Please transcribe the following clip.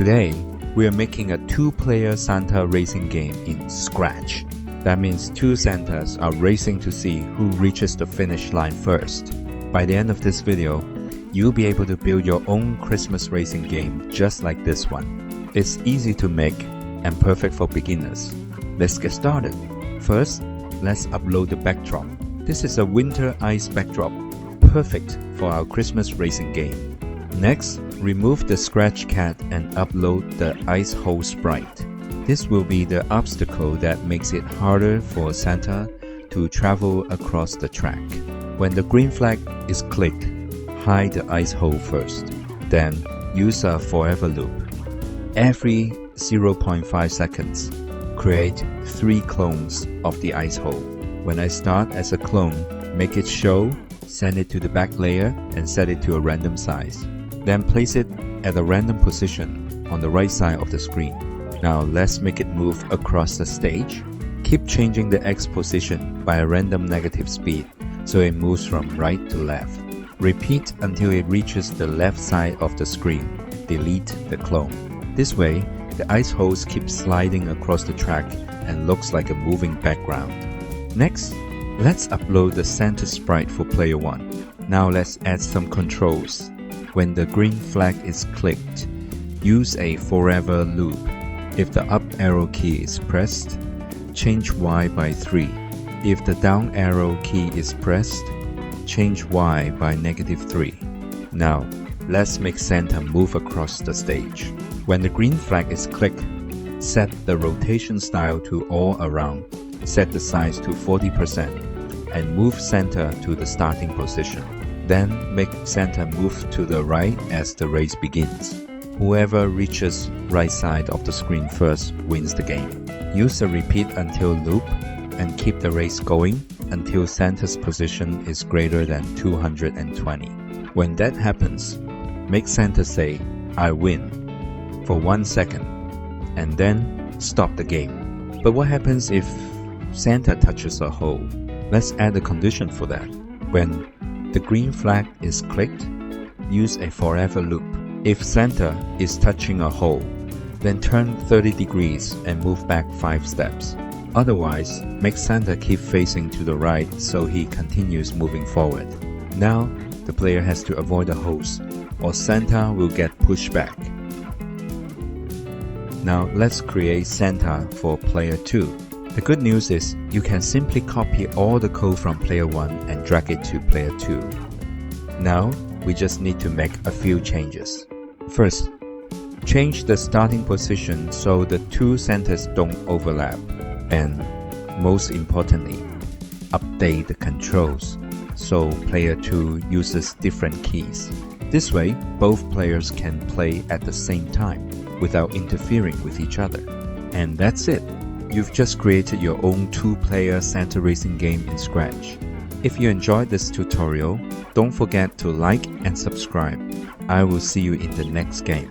Today, we are making a two-player Santa racing game in Scratch. That means two Santas are racing to see who reaches the finish line first. By the end of this video, you'll be able to build your own Christmas racing game just like this one. It's easy to make and perfect for beginners. Let's get started. First, let's upload the backdrop. This is a winter ice backdrop, perfect for our Christmas racing game. Next, remove the scratch cat and upload the ice hole sprite. This will be the obstacle that makes it harder for Santa to travel across the track. When the green flag is clicked, hide the ice hole first. Then, use a forever loop. Every 0.5 seconds, create 3 clones of the ice hole. When I start as a clone, make it show, send it to the back layer and set it to a random size. Then place it at a random position on the right side of the screen. Now let's make it move across the stage. Keep changing the X position by a random negative speed so it moves from right to left. Repeat until it reaches the left side of the screen. Delete the clone. This way, the ice holes keep sliding across the track and looks like a moving background. Next, let's upload the Santa sprite for player 1. Now let's add some controls. When the green flag is clicked, use a forever loop. If the up arrow key is pressed, change Y by 3. If the down arrow key is pressed, change Y by -3. Now, let's make Santa move across the stage. When the green flag is clicked, set the rotation style to all around, set the size to 40%, and move Santa to the starting position. Then make Santa move to the right as the race begins. Whoever reaches right side of the screen first wins the game. Use the repeat until loop and keep the race going until Santa's position is greater than 220. When that happens, make Santa say, "I win," for 1 second, and then stop the game. But what happens if Santa touches a hole? Let's add a condition for that. When the green flag is clicked, use a forever loop. If Santa is touching a hole, then turn 30 degrees and move back 5 steps. Otherwise, make Santa keep facing to the right so he continues moving forward. Now, the player has to avoid the holes, or Santa will get pushed back. Now, let's create Santa for player 2. The good news is, you can simply copy all the code from player 1 and drag it to player 2. Now, we just need to make a few changes. First, change the starting position so the two Santas don't overlap. And most importantly, update the controls so player 2 uses different keys. This way, both players can play at the same time without interfering with each other. And that's it. You've just created your own two-player Santa racing game in Scratch. If you enjoyed this tutorial, don't forget to like and subscribe. I will see you in the next game.